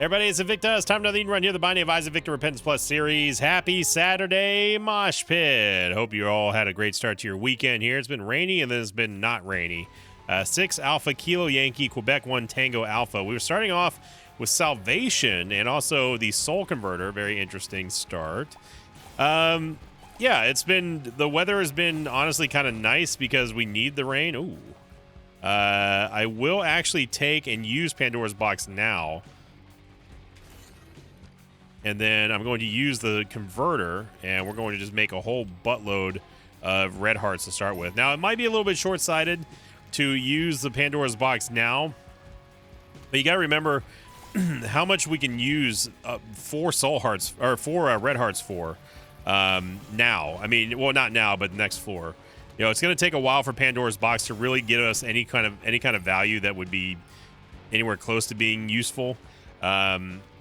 Everybody, it's Invicta. It's time for another Eden run here, the Binding of Isaac Victor Repentance Plus series. Happy Saturday, Mosh Pit. Hope you all had a great start to your weekend here. It's been rainy and then it's been not rainy. 6 Alpha Kilo Yankee, Quebec 1 Tango Alpha. We were starting off with Salvation and also the Soul Converter. Very interesting start. Yeah, the weather has been honestly kind of nice because we need the rain. Ooh. I will actually take and use Pandora's Box now. And then I'm going to use the converter, and we're going to just make a whole buttload of red hearts to start with. Now, it might be a little bit short-sighted to use the Pandora's Box now, but you got to remember how much we can use 4 soul hearts or 4 red hearts for now. I mean, well, not now, but next floor. You know, it's going to take a while for Pandora's Box to really give us any kind of value that would be anywhere close to being useful.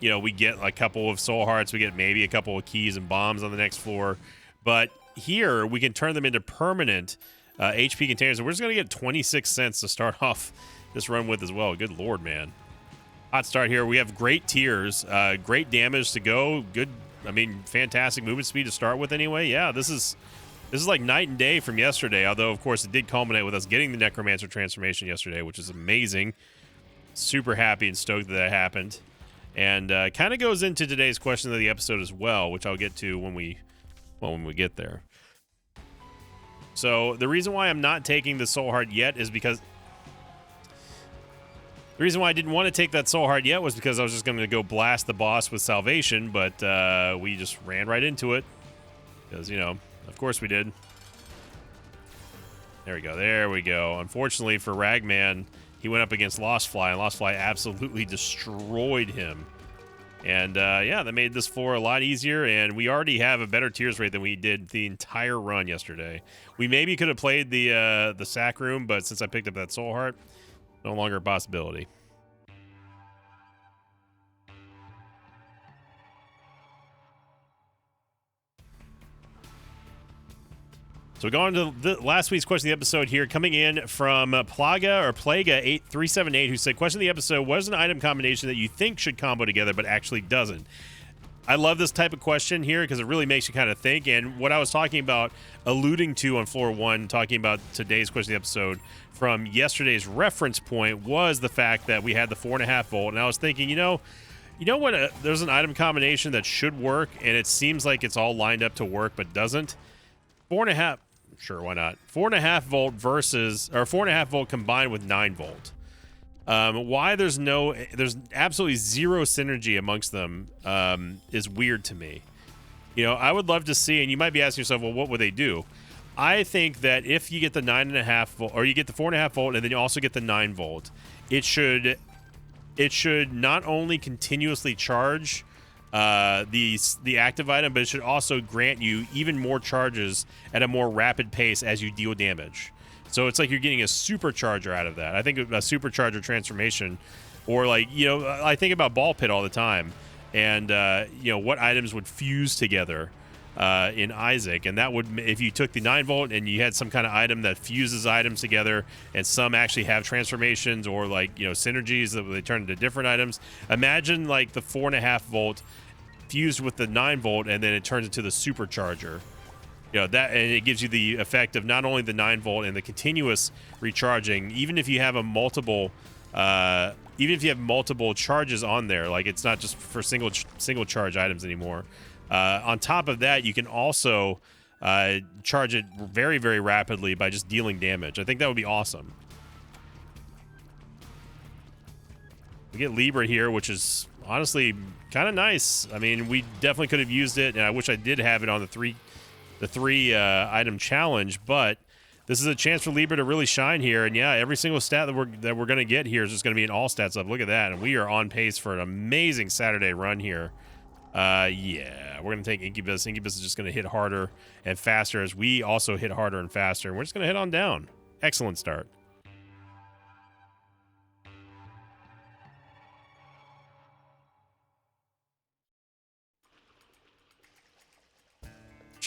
You know, we get a couple of soul hearts, we get maybe a couple of keys and bombs on the next floor, but here we can turn them into permanent HP containers, and we're just going to get 26 cents to start off this run with as well. Good lord, man. Hot start here. We have great tiers, great damage to go, good, I mean, fantastic movement speed to start with anyway. Yeah, this is like night and day from yesterday, although, of course, it did culminate with us getting the Necromancer transformation yesterday, which is amazing. Super happy and stoked that happened. And kind of goes into today's question of the episode as well, which I'll get to when we get there. So the reason why I'm not taking the soul heart yet is because the reason why I didn't want to take that soul heart yet was because I was just going to go blast the boss with Salvation, but we just ran right into it because, you know, of course we did. There we go. Unfortunately for Ragman, he went up against Lostfly, and Lostfly absolutely destroyed him. And, yeah, that made this floor a lot easier, and we already have a better tiers rate than we did the entire run yesterday. We maybe could have played the sack room, but since I picked up that soul heart, no longer a possibility. So we go on to the last week's question of the episode here, coming in from Plaga378, who said, question of the episode, what is an item combination that you think should combo together but actually doesn't? I love this type of question here because it really makes you kind of think, and what I was talking about, alluding to on floor 1, talking about today's question of the episode from yesterday's reference point was the fact that we had the 4.5 volt, and I was thinking, you know what, there's an item combination that should work, and it seems like it's all lined up to work but doesn't. 4.5, sure, why not? 4.5 volt versus, or 4.5 volt combined with 9 volt. Why there's absolutely zero synergy amongst them is weird to me. You know, I would love to see, and you might be asking yourself, well, what would they do? I think that if you get the 9.5 volt, or you get the 4.5 volt, and then you also get the 9 volt, it should not only continuously charge the active item, but it should also grant you even more charges at a more rapid pace as you deal damage. So it's like you're getting a supercharger out of that. I think a supercharger transformation, or like, you know, I think about Ball Pit all the time, and you know, what items would fuse together in Isaac, and that would, if you took the 9 volt and you had some kind of item that fuses items together, and some actually have transformations or, like, you know, synergies that they turn into different items. Imagine like the 4.5 volt fused with the 9 volt, and then it turns into the supercharger. You know, that, and it gives you the effect of not only the 9 volt and the continuous recharging, even if you have multiple charges on there, like it's not just for single charge items anymore. On top of that, you can also charge it very, very rapidly by just dealing damage. I think that would be awesome. We get Libra here, which is honestly kind of nice. I mean, we definitely could have used it, and I wish I did have it on the three item challenge, but this is a chance for Libra to really shine here. And yeah, every single stat that we're going to get here is just going to be an all stats up. Look at that, and we are on pace for an amazing Saturday run here. Yeah, we're going to take Incubus. Incubus is just going to hit harder and faster as we also hit harder and faster. We're just going to hit on down. Excellent start.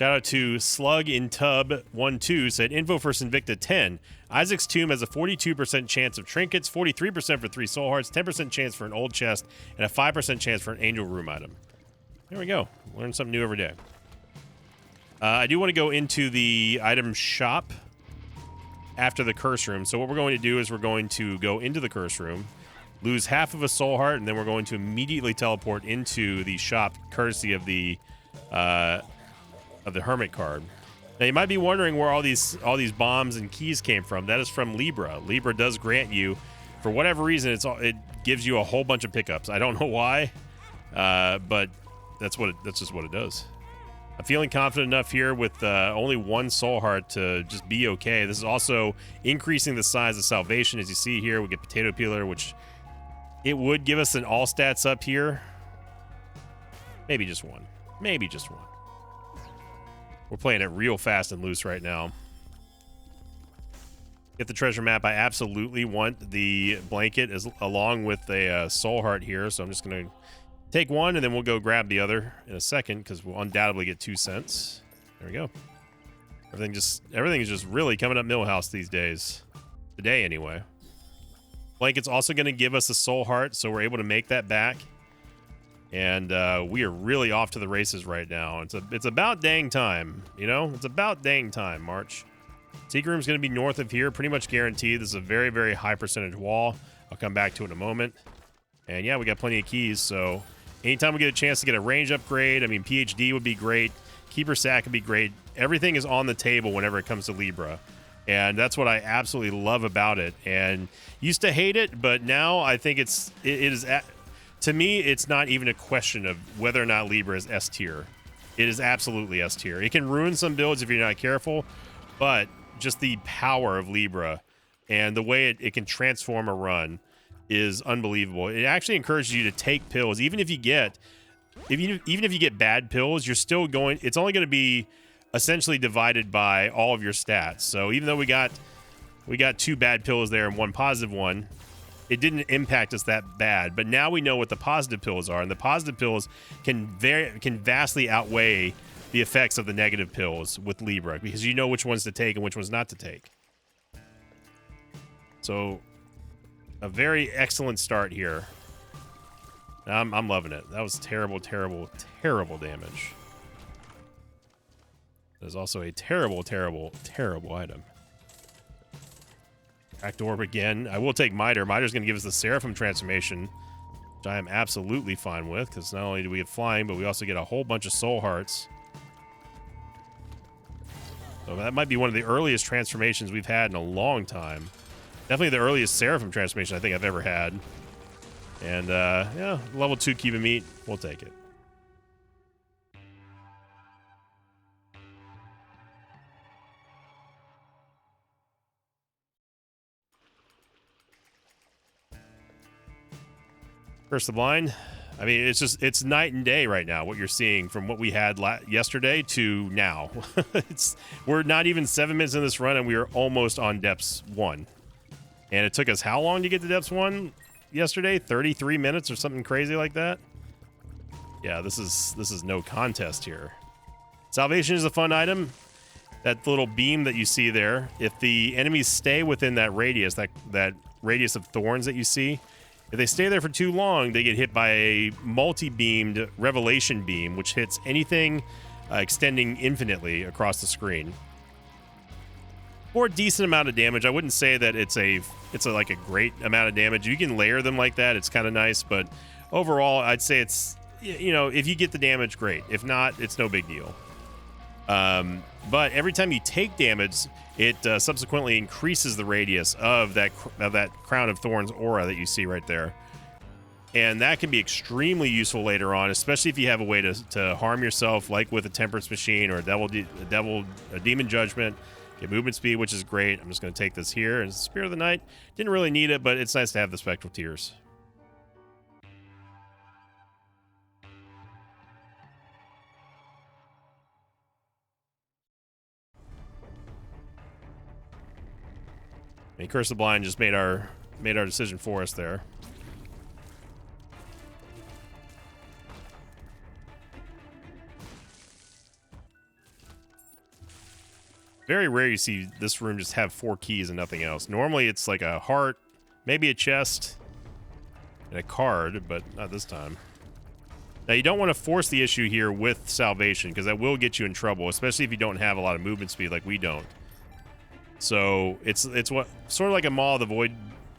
Shout out to Slug in Tub 12 said info for Invicta 10. Isaac's Tomb has a 42% chance of trinkets, 43% for 3 soul hearts, 10% chance for an old chest, and a 5% chance for an angel room item. There we go. Learn something new every day. I do want to go into the item shop after the curse room. So what we're going to do is we're going to go into the curse room, lose half of a soul heart, and then we're going to immediately teleport into the shop courtesy of the hermit card. Now you might be wondering where all these bombs and keys came from. That is from Libra. Libra does grant you, for whatever reason, it gives you a whole bunch of pickups. I don't know why, but that's just what it does. I'm feeling confident enough here with only 1 soul heart to just be okay. This is also increasing the size of salvation. As you see here, we get potato peeler, which it would give us an all stats up here. Maybe just 1. Maybe just 1. We're playing it real fast and loose right now. Get the treasure map. I absolutely want the blanket along with a soul heart here, so I'm just going to take 1, and then we'll go grab the other in a second, because we'll undoubtedly get 2 cents. There we go. Everything is just really coming up Millhouse these days. Today, anyway. Blanket's also going to give us a soul heart, so we're able to make that back. And we are really off to the races right now. It's about dang time, you know? It's about dang time, March. Secret room's going to be north of here, pretty much guaranteed. This is a very, very high percentage wall. I'll come back to it in a moment. And yeah, we got plenty of keys, so anytime we get a chance to get a range upgrade, I mean, PhD would be great. Keeper sack would be great. Everything is on the table whenever it comes to Libra. And that's what I absolutely love about it. And used to hate it, but now I think it is... To me, it's not even a question of whether or not Libra is S tier. It is absolutely S tier. It can ruin some builds if you're not careful, but just the power of Libra and the way it can transform a run is unbelievable. It actually encourages you to take pills, even if you get bad pills, you're still going. It's only going to be essentially divided by all of your stats. So even though we got 2 bad pills there and 1 positive one, it didn't impact us that bad. But now we know what the positive pills are, and the positive pills can vastly outweigh the effects of the negative pills with Libra, because you know which ones to take and which ones not to take. So a very excellent start here. I'm loving it. That was terrible, terrible, terrible damage. There's also a terrible, terrible, terrible item. Back to orb again. I will take Miter. Miter's going to give us the Seraphim transformation, which I am absolutely fine with, because not only do we get flying, but we also get a whole bunch of soul hearts. So that might be one of the earliest transformations we've had in a long time. Definitely the earliest Seraphim transformation I think I've ever had. And, yeah, level 2 Kiba meat. We'll take it. Curse the Blind. I mean, it's night and day right now, what you're seeing from what we had yesterday to now. We're not even 7 minutes in this run, and we are almost on Depths 1. And it took us how long to get to Depths 1 yesterday? 33 minutes or something crazy like that? Yeah, this is no contest here. Salvation is a fun item. That little beam that you see there, if the enemies stay within that radius, that radius of thorns that you see, if they stay there for too long, they get hit by a multi-beamed Revelation beam, which hits anything extending infinitely across the screen. For a decent amount of damage. I wouldn't say that it's like a great amount of damage. You can layer them like that. It's kind of nice, but overall, I'd say it's, you know, if you get the damage, great. If not, it's no big deal. But every time you take damage, it subsequently increases the radius of that Crown of Thorns aura that you see right there. And that can be extremely useful later on, especially if you have a way to harm yourself, like with a Temperance Machine or a Demon Judgment. Get movement speed, which is great. I'm just going to take this here. And Spirit of the Night, didn't really need it, but it's nice to have the Spectral Tears. And Curse the Blind just made our decision for us there. very rare you see this room just have 4 keys and nothing else. Normally it's like a heart, maybe a chest, and a card, but not this time. Now you don't want to force the issue here with salvation, because that will get you in trouble, especially if you don't have a lot of movement speed like we don't. So it's what sort of like a Maw of the Void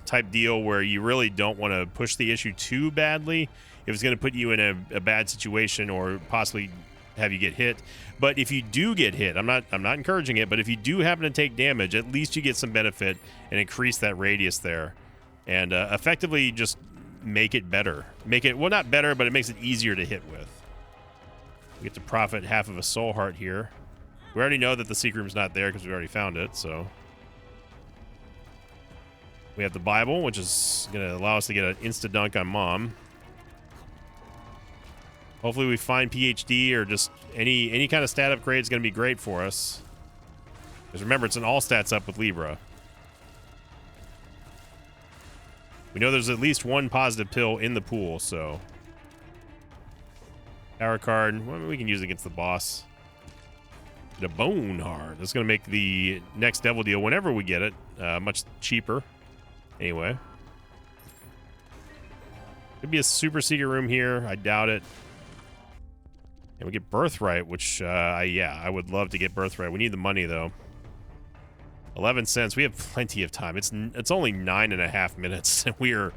type deal, where you really don't want to push the issue too badly if it's going to put you in a bad situation or possibly have you get hit. But if you do get hit, I'm not encouraging it, but if you do happen to take damage, at least you get some benefit and increase that radius there, and effectively just make it better. Make it, well, not better, but it makes it easier to hit with. We get to profit half of a soul heart here. We already know that the secret room's not there because we already found it, so. We have the Bible, which is going to allow us to get an insta-dunk on Mom. Hopefully we find PhD or just any kind of stat upgrade is going to be great for us. Because remember, it's an all stats up with Libra. We know there's at least one positive pill in the pool, so. Power card, well, we can use it against the boss. The Bone Heart. That's going to make the next devil deal, whenever we get it, much cheaper. Anyway. Could be a super secret room here. I doubt it. And we get Birthright, which, yeah, I would love to get Birthright. We need the money, though. 11 cents. We have plenty of time. It's only 9.5 minutes, and we are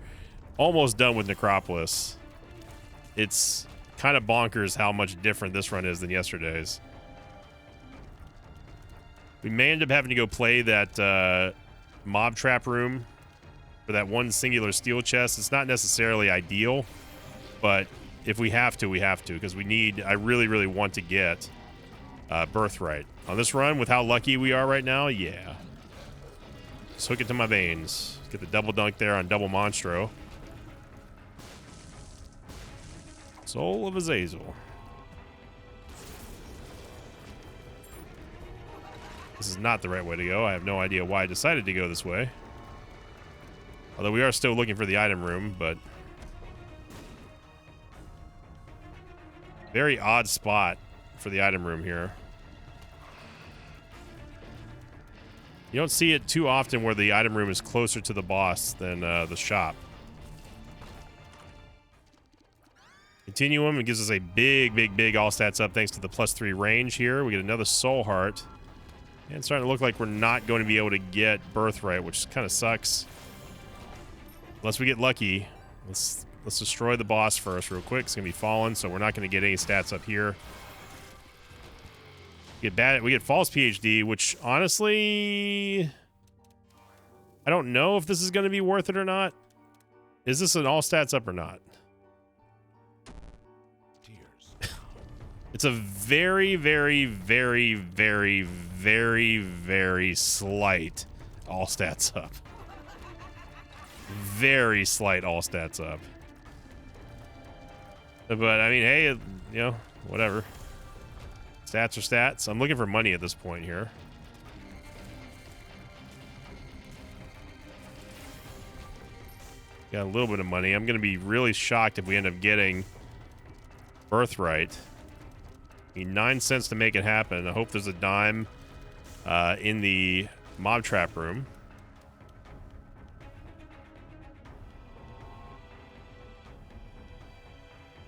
almost done with Necropolis. It's kind of bonkers how much different this run is than yesterday's. We may end up having to go play that mob trap room for that one singular steel chest. It's not necessarily ideal, but if we have to, we have to, because we need, I really, really want to get Birthright. On this run, with how lucky we are right now, yeah. Just hook it to my veins. Get the double dunk there on double Monstro. Soul of Azazel. This is not the right way to go. I have no idea why I decided to go this way. Although we are still looking for the item room, but very odd spot for the item room here. You don't see it too often where the item room is closer to the boss than the shop. Continuum, it gives us a big, big, big all stats up thanks to the +3 range here. We get another soul heart. And it's starting to look like we're not going to be able to get Birthright, which kind of sucks. Unless we get lucky. Let's destroy the boss first real quick. It's going to be Fallen, so we're not going to get any stats up here. We get false PhD, which honestly, I don't know if this is going to be worth it or not. Is this an all stats up or not? It's a very, very, very, very, very, very slight all stats up. Very slight all stats up. But, I mean, hey, you know, whatever. Stats are stats. I'm looking for money at this point here. Got a little bit of money. I'm going to be really shocked if we end up getting Birthright. Need 9 cents to make it happen. I hope there's a dime in the mob trap room.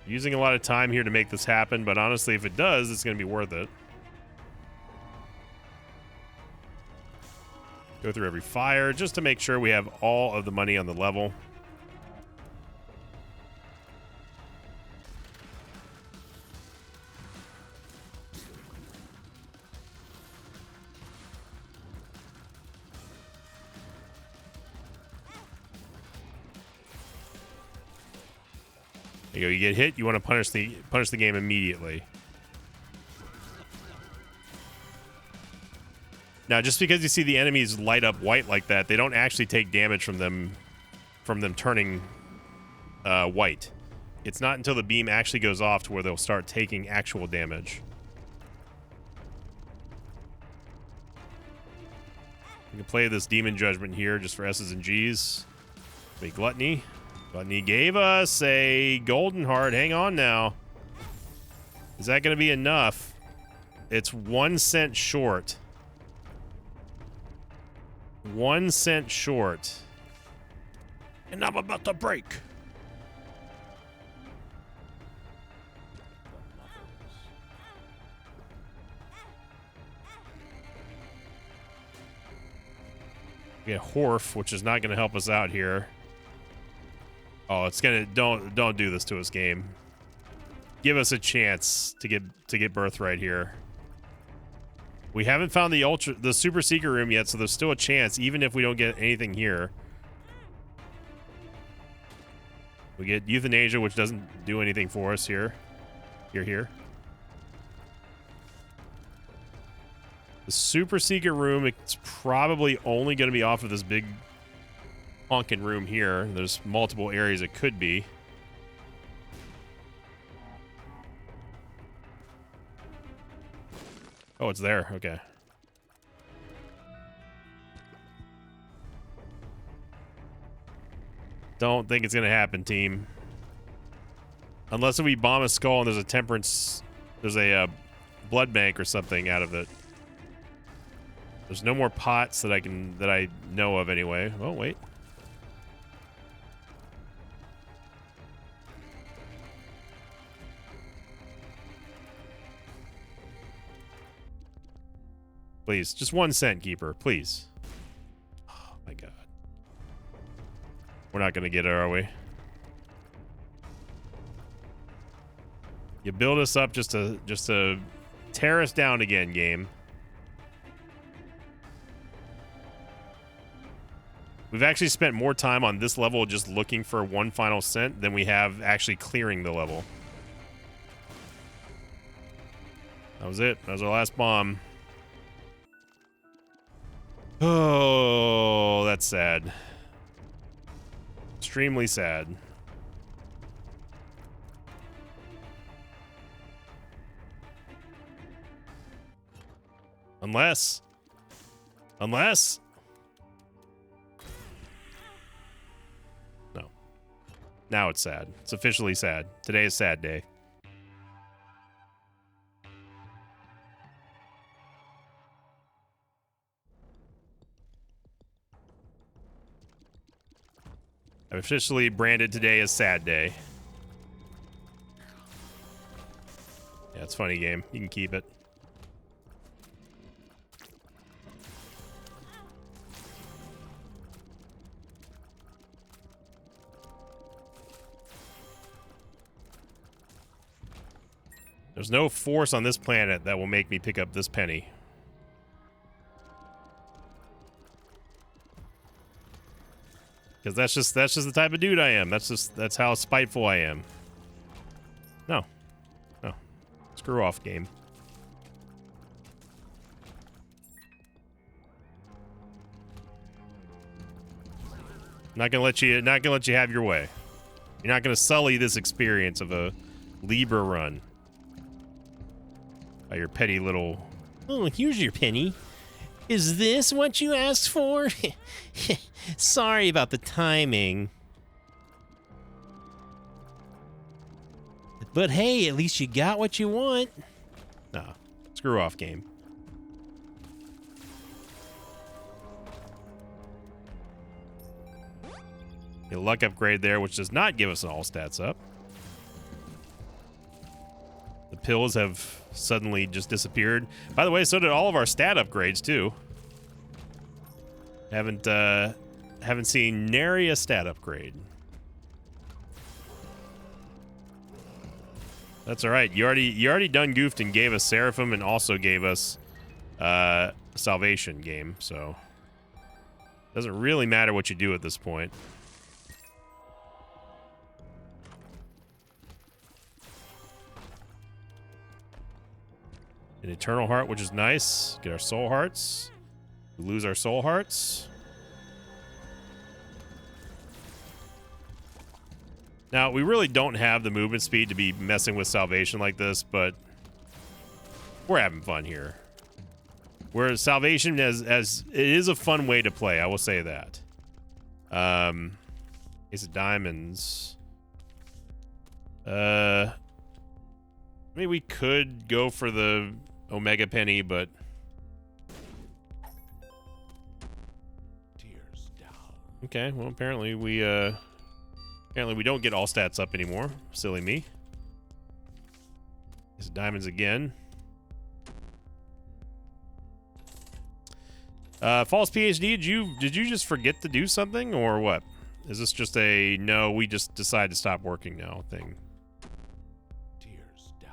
Using a lot of time here to make this happen, but honestly, if it does, it's going to be worth it. Go through every fire just to make sure we have all of the money on the level. There you go. You get hit, you want to punish the game immediately. Now, just because you see the enemies light up white like that, they don't actually take damage from them turning white. It's not until the beam actually goes off to where they'll start taking actual damage. We can play this Demon Judgment here just for S's and G's. Make Gluttony. Gluttony gave us a golden heart. Hang on now. Is that going to be enough? It's 1 cent short. 1 cent short. And I'm about to break. We get Horf, which is not going to help us out here. Oh, it's gonna don't do this to us, game. Give us a chance to get Birthright here. We haven't found the super secret room yet, so there's still a chance, even if we don't get anything here. We get Euthanasia, which doesn't do anything for us here. Here. The super secret room, it's probably only going to be off of this big honking room here. There's multiple areas it could be. Oh, it's there. Okay. Don't think it's going to happen, team. Unless we bomb a skull and there's a temperance... There's a blood bank or something out of it. There's no more pots that I know of anyway. Oh, wait. Please, just 1 cent, Keeper, please. Oh my god. We're not gonna get it, are we? You build us up just to tear us down again, game. We've actually spent more time on this level just looking for 1 final cent than we have actually clearing the level. That was it. That was our last bomb. Oh, that's sad. Extremely sad. Unless. No. Now it's sad. It's officially sad. Today is sad day. I've officially branded today as sad day. Yeah, it's a funny game. You can keep it. There's no force on this planet that will make me pick up this penny. Because that's just the type of dude I am. That's how spiteful I am. No. Screw off, game. Not gonna let you have your way. You're not gonna sully this experience of a Libra run by your petty little... Oh, here's your penny. Is this what you asked for? Sorry about the timing. But hey, at least you got what you want. Nah, screw off, game. A luck upgrade there, which does not give us an all stats up. The pills have suddenly just disappeared. By the way, so did all of our stat upgrades too. Haven't seen nary a stat upgrade. That's all right. You already done goofed and gave us Seraphim and also gave us Salvation, game. So doesn't really matter what you do at this point. An Eternal Heart, which is nice. Get our Soul Hearts. We lose our Soul Hearts. Now, we really don't have the movement speed to be messing with Salvation like this, but we're having fun here. Whereas Salvation, as it is a fun way to play, I will say that. Ace of Diamonds. I mean, we could go for the Omega Penny, but Okay, well, apparently we don't get all stats up anymore. Silly me. It's diamonds again. False PhD, did you just forget to do something or what? Is this just a no, we just decided to stop working now thing? Tears down.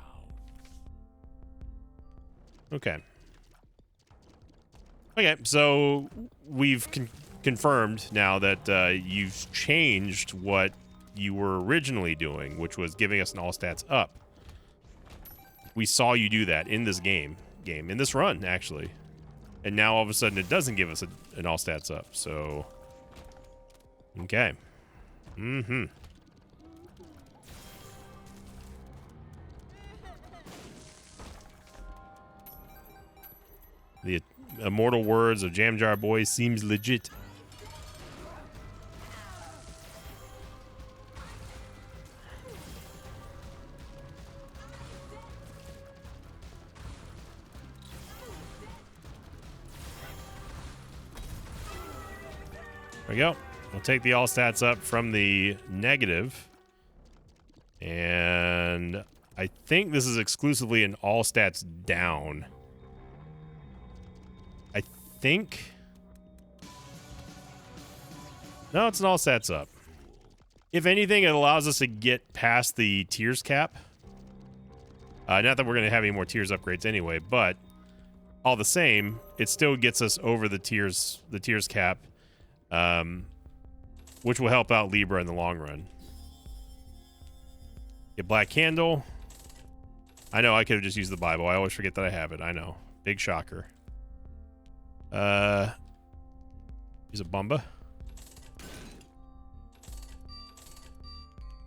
Okay. Okay, so we've confirmed now that you've changed what you were originally doing, which was giving us an all stats up. We saw you do that in this in this run, actually. And now all of a sudden it doesn't give us an all stats up, so... Okay. Mm-hmm. The immortal words of Jam Jar Boy seems legit. There we go. We'll take the all stats up from the negative. And I think this is exclusively an all stats down. I think. No, it's an all stats up. If anything, it allows us to get past the tiers cap. Not that we're going to have any more tiers upgrades anyway, but all the same, it still gets us over the tiers cap. Which will help out Libra in the long run. Get Black Candle. I know I could have just used the Bible. I always forget that I have it. I know. Big shocker. Use a Bumba.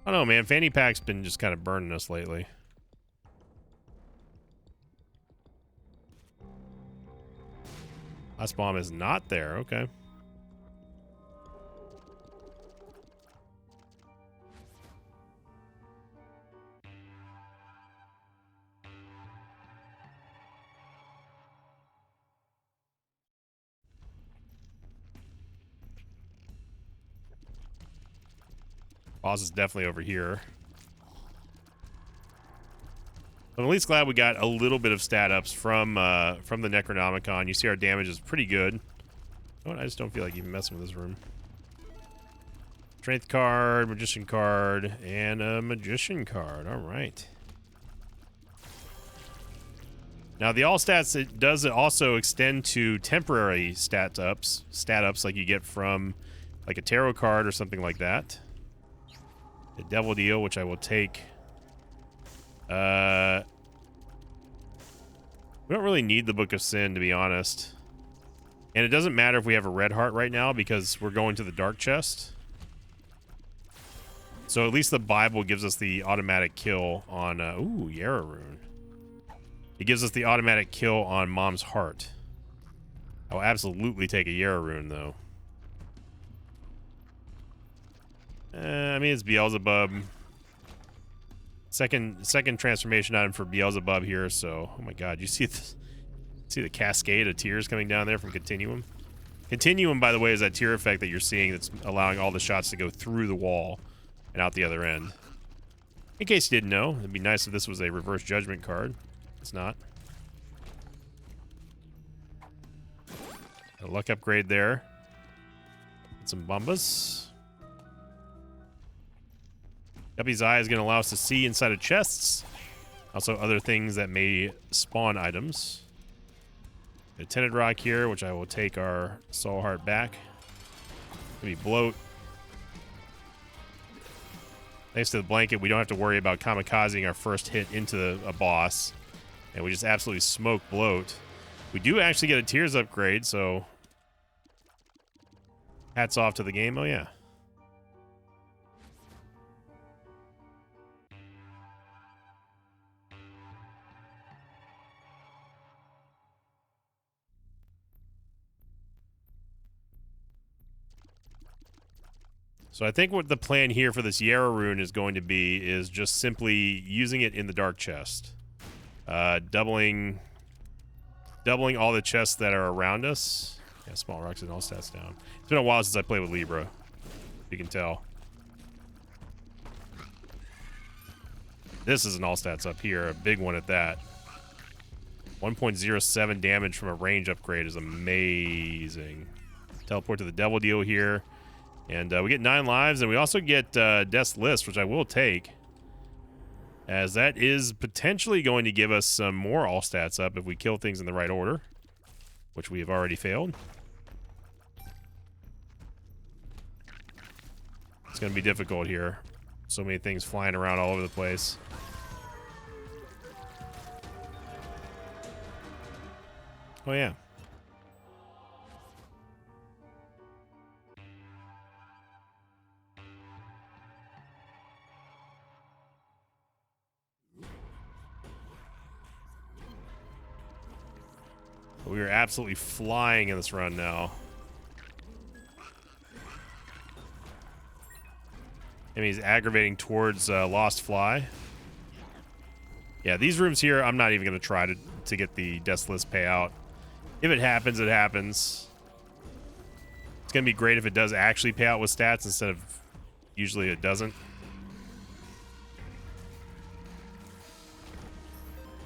I don't know, man. Fanny Pack's been just kind of burning us lately. Last bomb is not there. Okay. Boss is definitely over here. I'm at least glad we got a little bit of stat ups from the Necronomicon. You see our damage is pretty good. You know what? I just don't feel like even messing with this room. Strength card, Magician card, and a Magician card. All right. Now the all stats, it does also extend to temporary stat ups like you get from like a tarot card or something like that. The Devil Deal, which I will take. We don't really need the Book of Sin, to be honest. And it doesn't matter if we have a red heart right now because we're going to the dark chest. So at least the Bible gives us the automatic kill on... ooh, Yara Rune. It gives us the automatic kill on Mom's heart. I'll absolutely take a Yara Rune, though. I mean, it's Beelzebub. Second transformation item for Beelzebub here, so... Oh my god, you see the cascade of tears coming down there from Continuum? Continuum, by the way, is that tear effect that you're seeing that's allowing all the shots to go through the wall and out the other end. In case you didn't know, it'd be nice if this was a reverse judgment card. It's not. A luck upgrade there. Get some Bumbas. Guppy's Eye is going to allow us to see inside of chests. Also other things that may spawn items. A Tinted Rock here, which I will take our Soul Heart back. Maybe Bloat. Thanks to the blanket, we don't have to worry about kamikazing our first hit into a boss. And we just absolutely smoke Bloat. We do actually get a Tears upgrade, so... Hats off to the game. Oh, yeah. So I think what the plan here for this Yara Rune is going to be is just simply using it in the dark chest. Doubling all the chests that are around us Yeah, small rocks and all stats down. It's been a while since I played with Libra. You can tell. This is an all stats up here, a big one at that. 1.07 damage from a range upgrade is amazing. Teleport to the devil deal here. And we get 9 lives, and we also get Death's List, which I will take. As that is potentially going to give us some more all stats up if we kill things in the right order. Which we have already failed. It's going to be difficult here. So many things flying around all over the place. Oh, yeah. We are absolutely flying in this run now. And he's aggravating towards Lost Fly. Yeah, these rooms here, I'm not even going to try to get the Death's List payout. If it happens, it happens. It's going to be great if it does actually pay out with stats instead of usually it doesn't.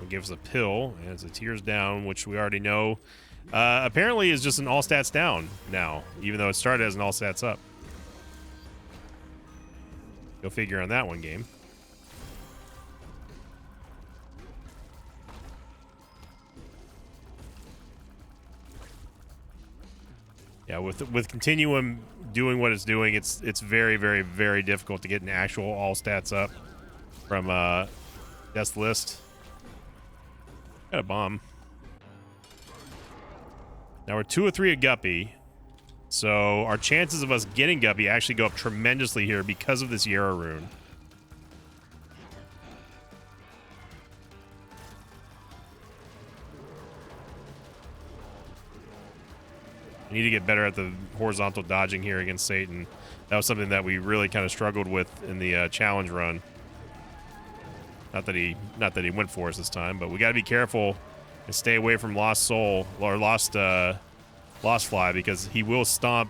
It gives a pill as it tears down, which we already know apparently is just an all stats down now, even though it started as an all stats up. Go figure on that one, game. Yeah, with Continuum doing what it's doing, it's very, very, very difficult to get an actual all stats up from Death's List. Got a bomb. Now we're 2 or 3 at Guppy. So our chances of us getting Guppy actually go up tremendously here because of this Yarrow rune. We need to get better at the horizontal dodging here against Satan. That was something that we really kind of struggled with in the challenge run. Not that he went for us this time, but we got to be careful and stay away from Lost Soul or Lost Fly, because he will stomp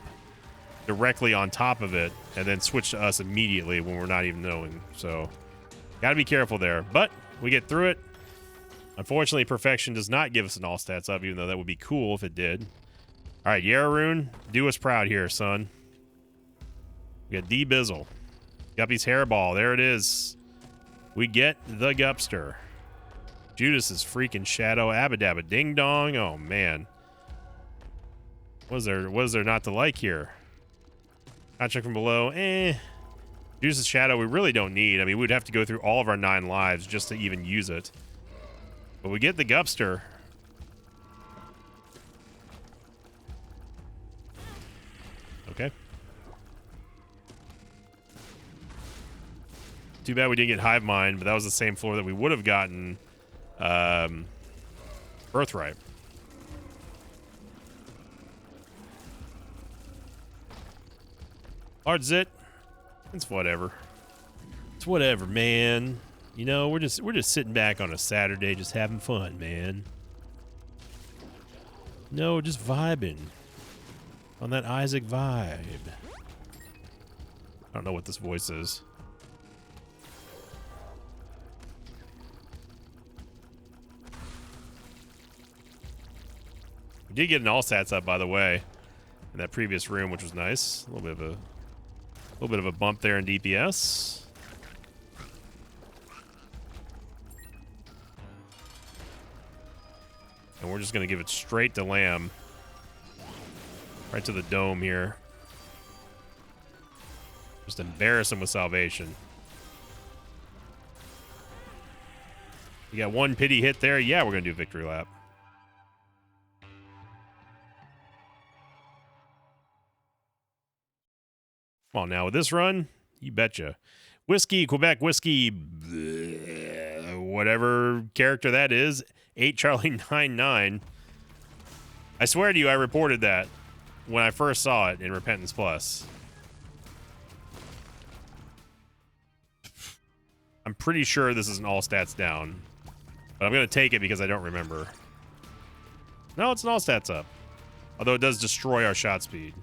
directly on top of it and then switch to us immediately when we're not even knowing. So, got to be careful there. But we get through it. Unfortunately, Perfection does not give us an all stats up, even though that would be cool if it did. All right, Yarrow rune, do us proud here, son. We got D Bizzle, Guppy's Hairball. There it is. We get the Gupster. Judas's freaking Shadow. Abadabba Ding Dong. Oh, man. What is there not to like here? Contract from below. Judas's Shadow we really don't need. I mean, we'd have to go through all of our 9 lives just to even use it. But we get the Gupster. Okay. Too bad we didn't get Hive Mind, but that was the same floor that we would have gotten Birthright. Hard Zit. It's whatever. It's whatever, man. You know, we're just sitting back on a Saturday, just having fun, man. No, just vibing on that Isaac vibe. I don't know what this voice is. We did get an all stats up, by the way, in that previous room, which was nice. A little bit of a bump there in DPS. And we're just gonna give it straight to Lamb, right to the dome here. Just embarrass him with salvation. You got one pity hit there. Yeah, we're gonna do victory lap. Come on now, with this run, you betcha. Whiskey, Quebec Whiskey, whatever character that is, 8 Charlie 99. I swear to you, I reported that when I first saw it in Repentance Plus. I'm pretty sure this is an all stats down, but I'm going to take it because I don't remember. No, it's an all stats up. Although it does destroy our shot speed.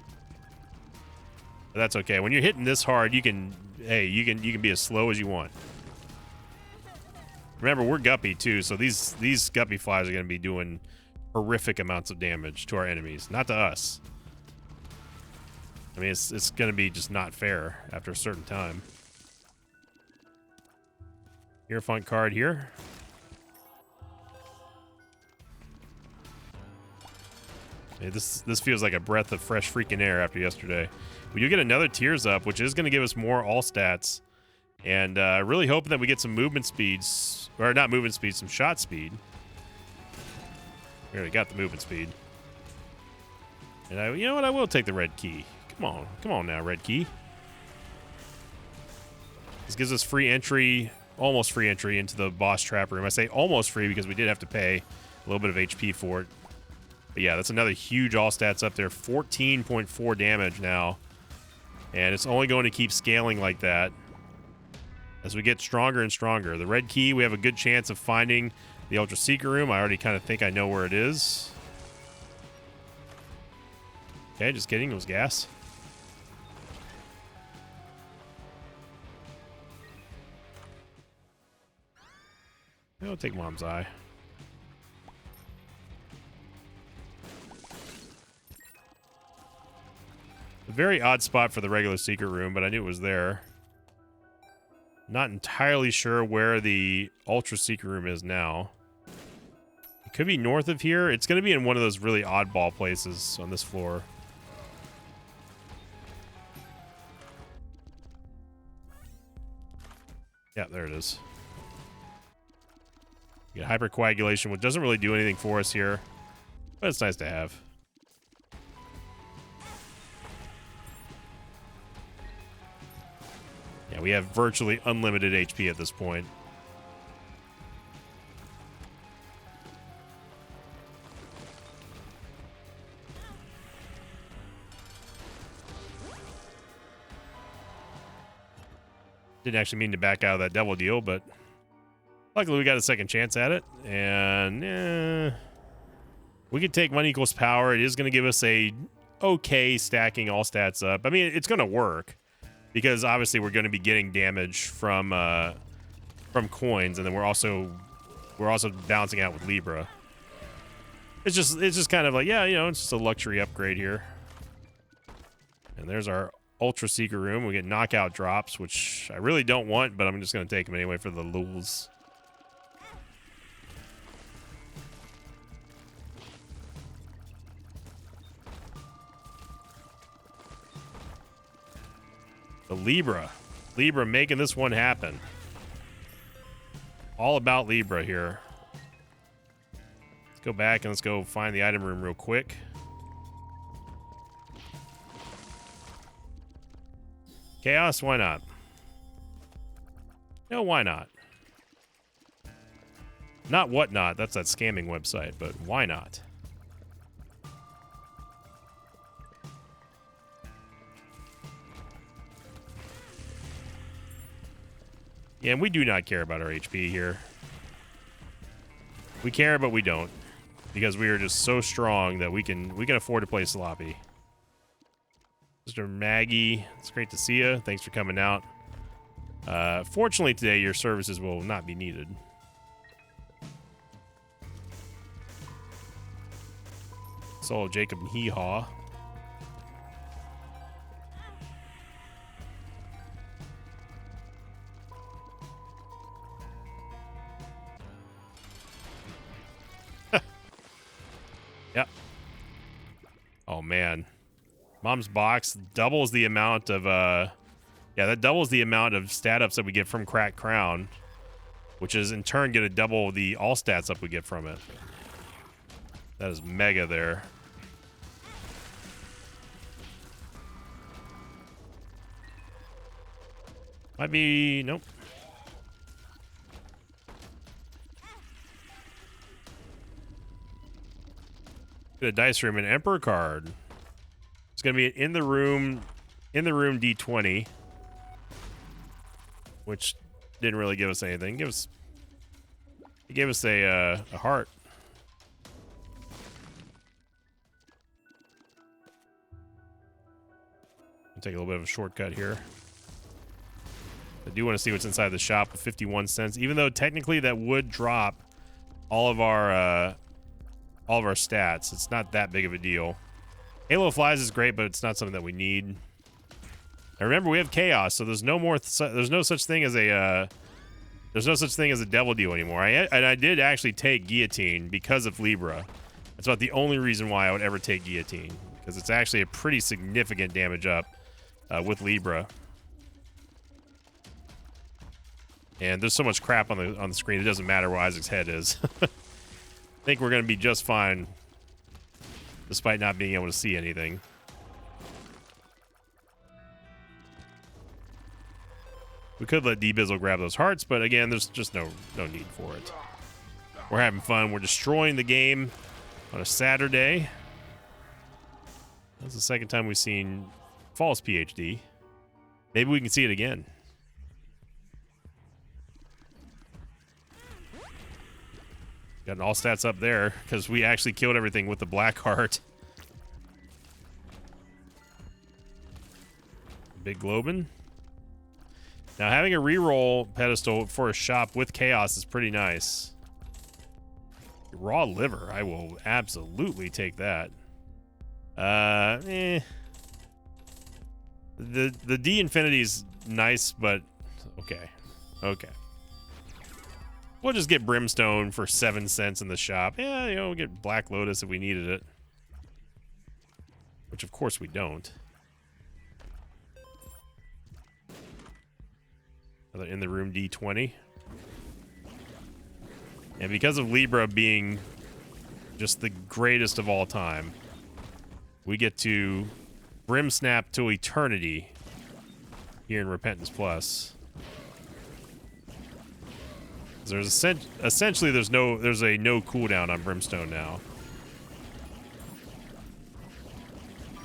But that's okay. When you're hitting this hard, you can you can be as slow as you want. Remember, we're guppy too, so these guppy flies are going to be doing horrific amounts of damage to our enemies, not to us. I mean, it's going to be just not fair after a certain time. Hierophant card here. Hey, this feels like a breath of fresh freaking air after yesterday. We do get another Tears Up, which is going to give us more all stats. And really hoping that we get some movement speeds. Or not movement speed, some shot speed. We already got the movement speed. And you know what? I will take the red key. Come on now, red key. This gives us free entry, almost free entry into the boss trap room. I say almost free because we did have to pay a little bit of HP for it. But yeah, that's another huge all stats up there. 14.4 damage now. And it's only going to keep scaling like that as we get stronger and stronger. The red key, we have a good chance of finding the Ultra Secret Room. I already kind of think I know where it is. Okay, just kidding. It was gas. I'll take Mom's Eye. A very odd spot for the regular secret room, but I knew it was there. Not entirely sure where the Ultra Secret Room is now. It could be north of here. It's going to be in one of those really oddball places on this floor. Yeah, there it is. We get hypercoagulation, which doesn't really do anything for us here, but it's nice to have. Yeah, we have virtually unlimited HP at this point. Didn't actually mean to back out of that double deal, but luckily we got a second chance at it. And we could take money equals power. It is going to give us a okay stacking all stats up. I mean, it's going to work because obviously we're going to be getting damage from coins, and then we're also balancing out with Libra. It's just kind of like, yeah, you know, it's just a luxury upgrade here. And there's our Ultra Secret Room. We get knockout drops, which I really don't want, but I'm just going to take them anyway for the lulz. The Libra making this one happen. All about Libra here. Let's go back and let's go find the item room real quick. Chaos, why not? No, why not? Not whatnot, that's that scamming website, but why not? Yeah, and we do not care about our HP here. We care, but we don't. Because we are just so strong that we can afford to play sloppy. Mr. Maggie, it's great to see you. Thanks for coming out. Fortunately today, your services will not be needed. Soul of Jacob and Hee-Haw. Yep. Oh, man. Mom's box doubles the amount of, yeah, that doubles the amount of stat ups that we get from Cracked Crown, which is in turn going to double the all stats up we get from it. That is mega there. Might be, nope. Get a dice room, an Emperor card. It's going to be in the room D20, which didn't really give us anything. It gave us a heart. Take a little bit of a shortcut here. I do want to see what's inside the shop with 51 cents, even though technically that would drop all of our stats. It's not that big of a deal. Halo Flies is great, but it's not something that we need. And remember, we have Chaos, so there's no such thing as a Devil Deal anymore. I did actually take Guillotine because of Libra. That's about the only reason why I would ever take Guillotine, because it's actually a pretty significant damage up with Libra. And there's so much crap on the screen, it doesn't matter where Isaac's head is. I think we're going to be just fine, despite not being able to see anything. We could let D-Bizzle grab those hearts, but again, there's just no need for it. We're having fun. We're destroying the game on a Saturday. That's the second time we've seen false PhD. Maybe we can see it again. Got an all stats up there because we actually killed everything with the black heart. Big Globin. Now, having a reroll pedestal for a shop with Chaos is pretty nice. Raw liver, I will absolutely take that. The D Infinity's nice, but okay. We'll just get Brimstone for 7 cents in the shop. Yeah, we'll get Black Lotus if we needed it. Which, of course, we don't. Another in the room D20. And because of Libra being just the greatest of all time, we get to Brim Snap to eternity here in Repentance Plus. There's essentially there's a no cooldown on Brimstone now,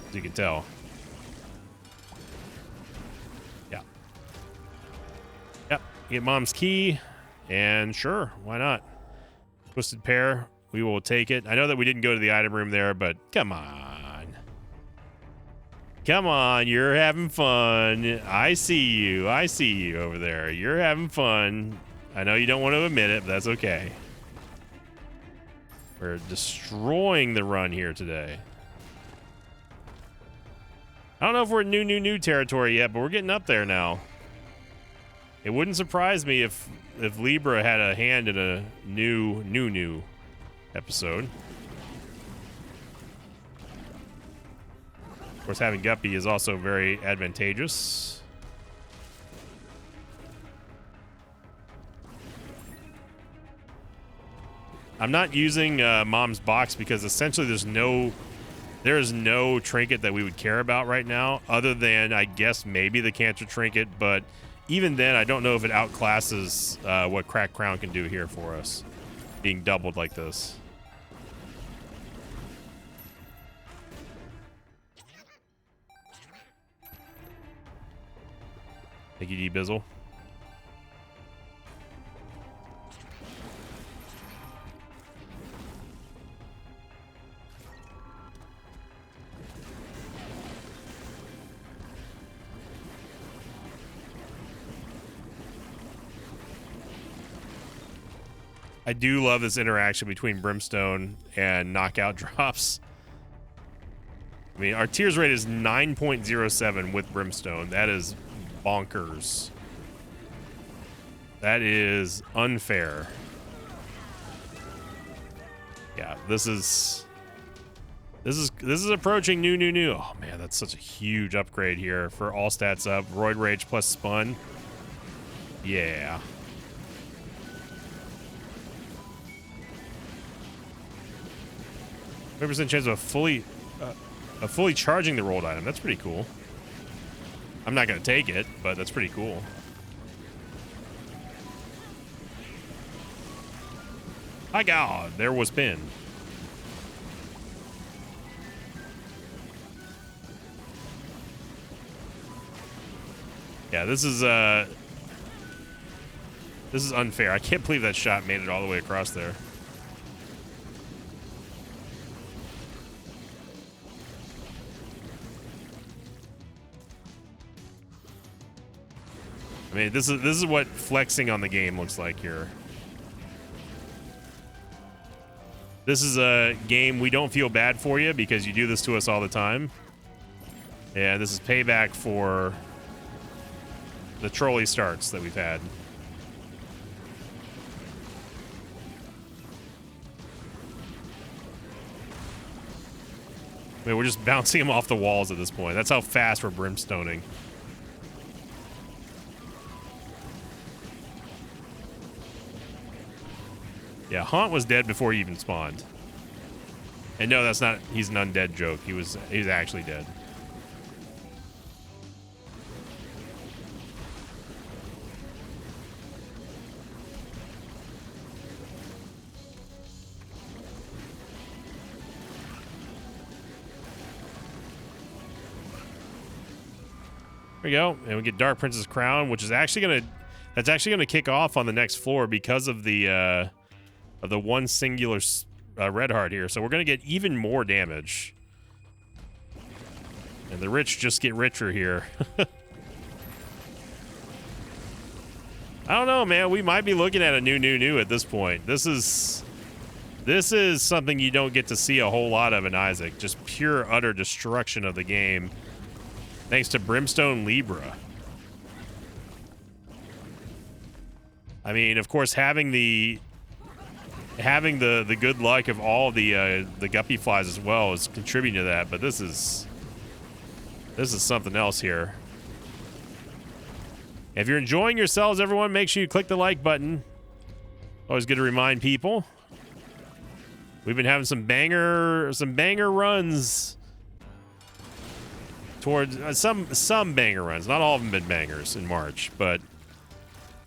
as you can tell. Yeah. Get Mom's Key, and sure, why not? Twisted Pair, we will take it. I know that we didn't go to the item room there, but come on, you're having fun. I see you over there. You're having fun. I know you don't want to admit it, but that's okay. We're destroying the run here today. I don't know if we're in new territory yet, but we're getting up there now. It wouldn't surprise me if Libra had a hand in a new episode. Of course, having Guppy is also very advantageous. I'm not using Mom's Box because essentially there is no trinket that we would care about right now, other than I guess maybe the Cancer Trinket, but even then I don't know if it outclasses what Cracked Crown can do here for us, being doubled like this. Thank you, D-Bizzle. I do love this interaction between Brimstone and knockout drops. I mean, our tears rate is 9.07 with Brimstone. That is bonkers. That is unfair. Yeah, this is approaching new. Oh man, that's such a huge upgrade here for all stats up. Roid Rage plus Spun. Yeah. % chance of fully charging the rolled item. That's pretty cool. I'm not gonna take it, but that's pretty cool. My God, there was Pin. Yeah, this is unfair. I can't believe that shot made it all the way across there. I mean, this is what flexing on the game looks like here. This is a game we don't feel bad for you because you do this to us all the time. And this is payback for the trolley starts that we've had. I mean, we're just bouncing him off the walls at this point. That's how fast we're brimstoning. Yeah, Haunt was dead before he even spawned. And no, that's not, he's an undead joke. He's actually dead. There we go, and we get Dark Prince's Crown, which is actually gonna kick off on the next floor because of the one singular red heart here. So we're gonna get even more damage, and the rich just get richer here. I don't know, man. We might be looking at a new at this point. This is something you don't get to see a whole lot of in Isaac. Just pure utter destruction of the game. Thanks to Brimstone Libra. I mean, of course, having the good luck of all the guppy flies as well is contributing to that. But this is something else here. If you're enjoying yourselves, everyone, make sure you click the like button. Always good to remind people. We've been having some banger runs. Towards some banger runs. Not all of them been bangers in March, but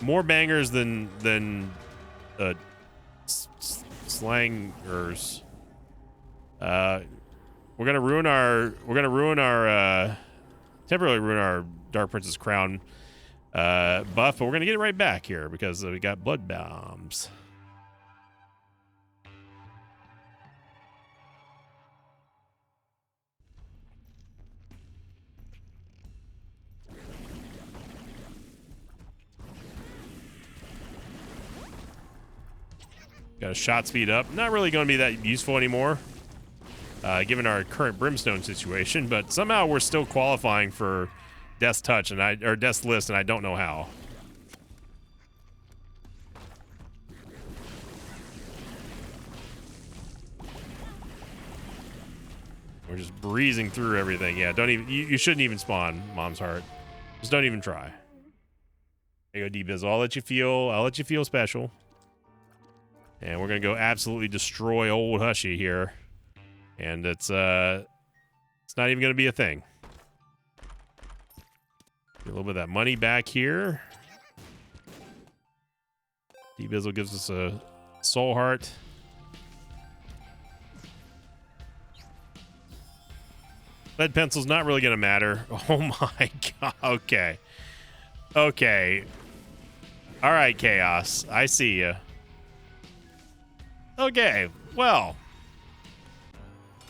more bangers than slangers. We're gonna temporarily ruin our Dark Prince's Crown buff, but we're gonna get it right back here because we got blood bombs. Got a shot speed up. Not really going to be that useful anymore, given our current Brimstone situation. But somehow we're still qualifying for Death's Touch or Death's List, and I don't know how. We're just breezing through everything. Yeah, don't even. You shouldn't even spawn, Mom's Heart. Just don't even try. There you go, D-Biz. I'll let you feel special. And we're gonna go absolutely destroy old Hushy here, and it's not even gonna be a thing. Get a little bit of that money back here. D-Bizzle gives us a soul heart. Lead pencil's not really gonna matter. Oh my god. Okay. Okay. All right, Chaos. I see you. Okay, well,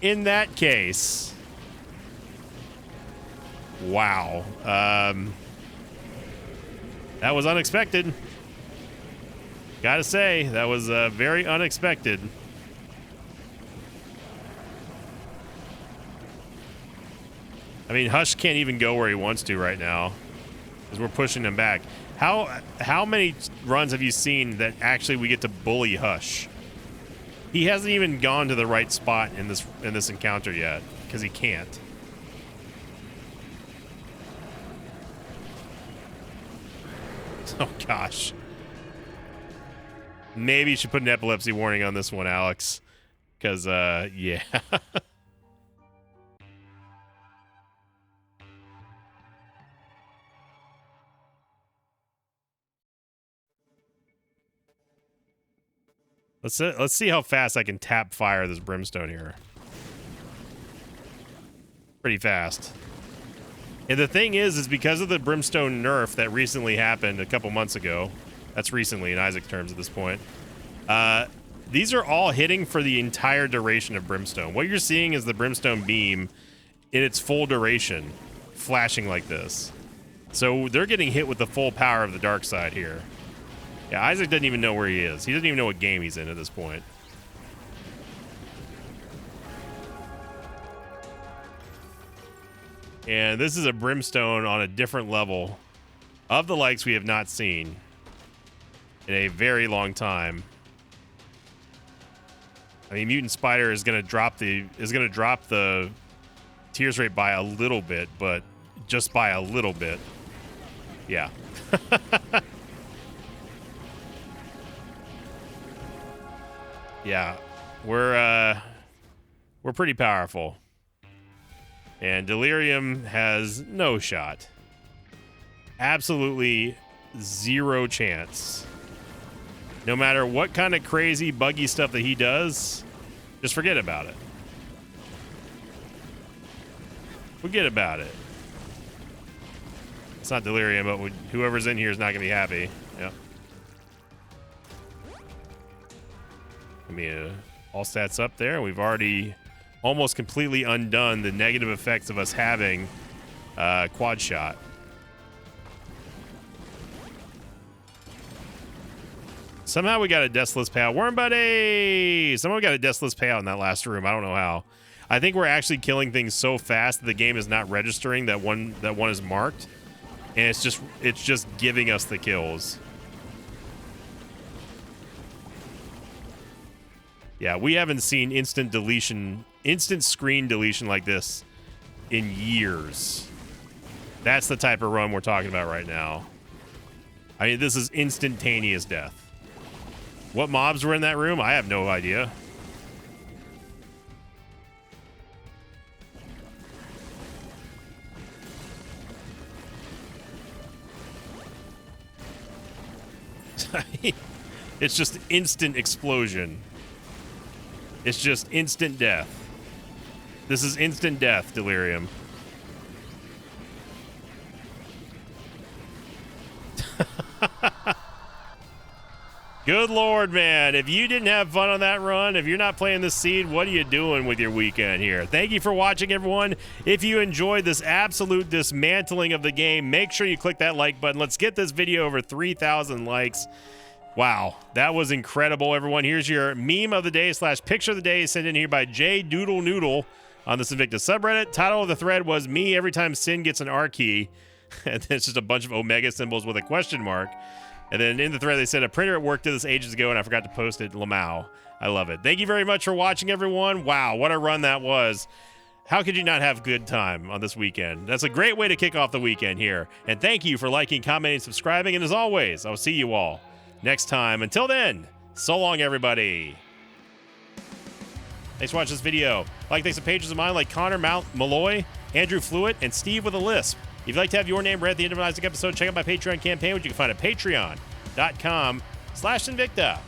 in that case, wow, that was unexpected. Gotta say, that was very unexpected. I mean, Hush can't even go where he wants to right now because we're pushing him back. How many runs have you seen that actually we get to bully Hush? He hasn't even gone to the right spot in this encounter yet because he can't. Oh gosh. Maybe you should put an epilepsy warning on this one, Alex, because yeah. Let's see how fast I can tap fire this Brimstone here. Pretty fast. And the thing is because of the Brimstone nerf that recently happened a couple months ago. That's recently in Isaac terms at this point. These are all hitting for the entire duration of Brimstone. What you're seeing is the Brimstone beam in its full duration, flashing like this. So they're getting hit with the full power of the dark side here. Yeah, Isaac doesn't even know where he is. He doesn't even know what game he's in at this point. And this is a Brimstone on a different level of the likes we have not seen in a very long time. I mean, Mutant Spider is going to drop the tears rate by a little bit, but just by a little bit. Yeah. Yeah. We're pretty powerful. And Delirium has no shot. Absolutely zero chance. No matter what kind of crazy, buggy stuff that he does, just forget about it. Forget about it. It's not Delirium, but whoever's in here is not going to be happy. Yep. I mean, all stats up there. We've already almost completely undone the negative effects of us having quad shot. Somehow we got a Deathless payout. Worm Buddy! Someone got a Deathless payout in that last room. I don't know how. I think we're actually killing things so fast that the game is not registering that one is marked. And it's just giving us the kills. Yeah, we haven't seen instant screen deletion like this in years. That's the type of run we're talking about right now. I mean, this is instantaneous death. What mobs were in that room? I have no idea. It's just instant explosion. It's just instant death. This is instant death, Delirium. Good Lord, man. If you didn't have fun on that run, if you're not playing this seed, what are you doing with your weekend here? Thank you for watching, everyone. If you enjoyed this absolute dismantling of the game, make sure you click that like button. Let's get this video over 3,000 likes. Wow, that was incredible, everyone. Here's your meme of the day / picture of the day sent in here by J Doodle Noodle on the Invictus subreddit. Title of the thread was "Me every time Sin gets an R key," and it's just a bunch of Omega symbols with a question mark. And then in the thread, they said, a printer at work did this ages ago, and I forgot to post it. Lamau. I love it. Thank you very much for watching, everyone. Wow, what a run that was. How could you not have good time on this weekend? That's a great way to kick off the weekend here. And thank you for liking, commenting, subscribing. And as always, I'll see you all next time. Until then, so long, everybody. Thanks for watching this video. Like, thanks to pages of mine like Connor Malloy, Andrew Fluitt, and Steve with a Lisp. If you'd like to have your name read at the end of an Isaac episode, check out my Patreon campaign, which you can find at patreon.com/Invicta.